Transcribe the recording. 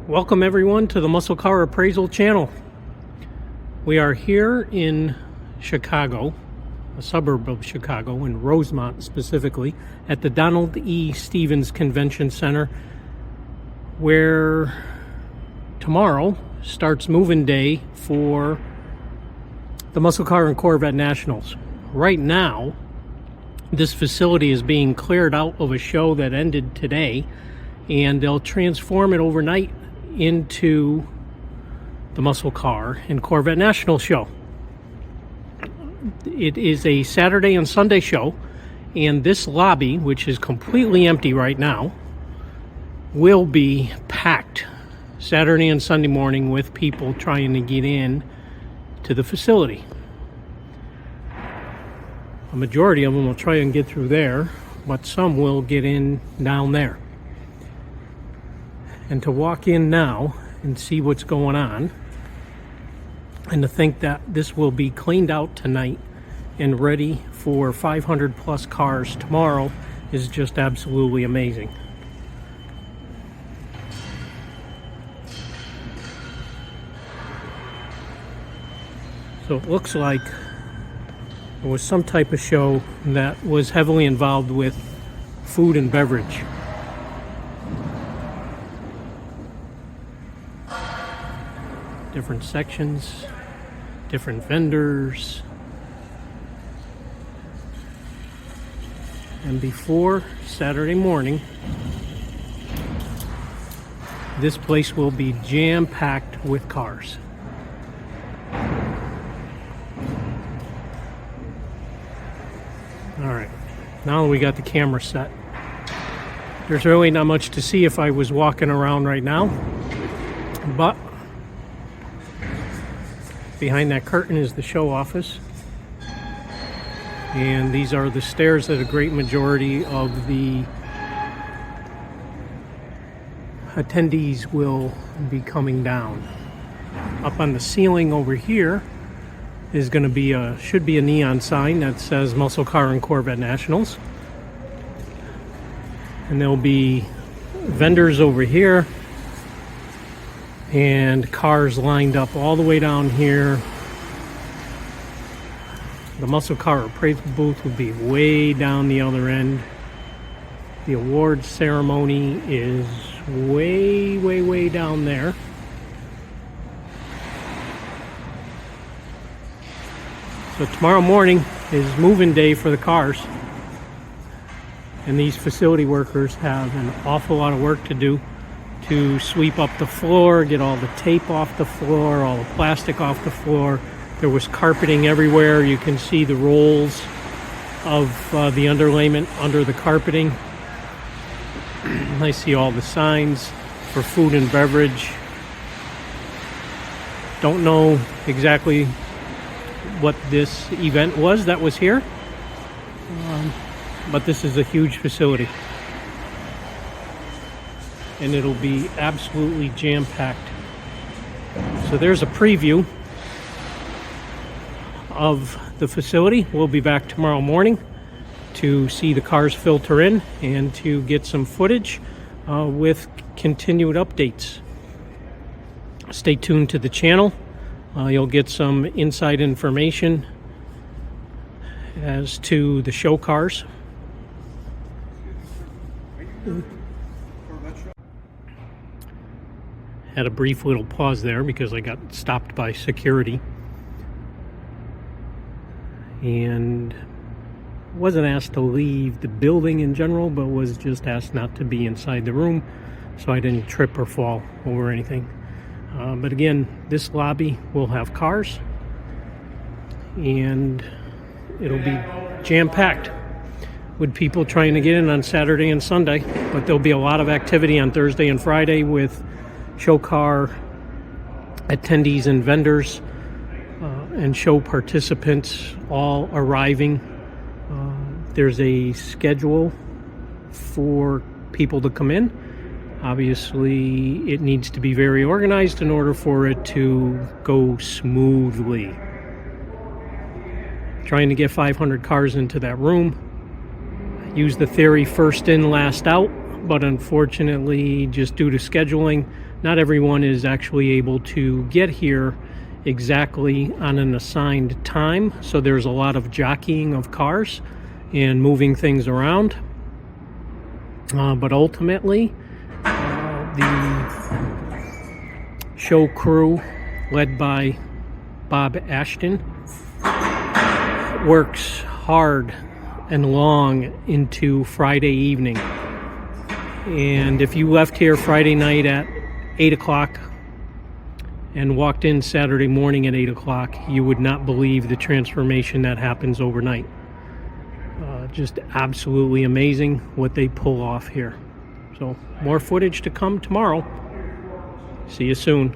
Welcome everyone to the Muscle Car Appraisal channel. We are here in Chicago, a suburb of Chicago, in Rosemont specifically, at the Donald E. Stevens Convention Center, where tomorrow starts move-in day for the Muscle Car and Corvette Nationals. Right now, this facility is being cleared out of a show that ended today, and they'll transform it overnight into the Muscle Car and Corvette National Show. It is a Saturday and Sunday show, and this lobby, which is completely empty right now, will be packed Saturday and Sunday morning with people trying to get in to the facility. A majority of them will try and get through there, but some will get in down there. And to walk in now and see what's going on, and to think that this will be cleaned out tonight and ready for 500 plus cars tomorrow is just absolutely amazing. So it looks like it was some type of show that was heavily involved with food and beverage. Different sections, different vendors. And before Saturday morning, this place will be jam-packed with cars. All right, now that we got the camera set, there's really not much to see if I was walking around right now, but behind that curtain is the show office, and these are the stairs that a great majority of the attendees will be coming down. Up on the ceiling over here is going to be should be a neon sign that says Muscle Car and Corvette Nationals, and there'll be vendors over here and cars lined up all the way down here. The Muscle Car Appraisal booth will be way down the other end. The awards ceremony is way down there. So tomorrow morning is move-in day for the cars, and these facility workers have an awful lot of work to do to sweep up the floor, get all the tape off the floor, all the plastic off the floor. There was carpeting everywhere. You can see the rolls of the underlayment under the carpeting. I see all the signs for food and beverage. Don't know exactly what this event was that was here, but this is a huge facility, and it'll be absolutely jam-packed. So there's a preview of the facility. We'll be back tomorrow morning to see the cars filter in and to get some footage with continued updates. Stay tuned to the channel. You'll get some inside information as to the show cars. Had a brief little pause there because I got stopped by security and wasn't asked to leave the building in general, but was just asked not to be inside the room so I didn't trip or fall over anything. But again, this lobby will have cars, and it'll be jam-packed with people trying to get in on Saturday and Sunday. But there'll be a lot of activity on Thursday and Friday with show car attendees and vendors and show participants all arriving. There's a schedule for people to come in. Obviously, it needs to be very organized in order for it to go smoothly. Trying to get 500 cars into that room. Use the theory first in, last out, but unfortunately, just due to scheduling, not everyone is actually able to get here exactly on an assigned time, so there's a lot of jockeying of cars and moving things around. But ultimately, the show crew, led by Bob Ashton, works hard and long into Friday evening. And if you left here Friday night at 8 o'clock and walked in Saturday morning at 8 o'clock, you would not believe the transformation that happens overnight. Just absolutely amazing what they pull off here. So more footage to come tomorrow. See you soon.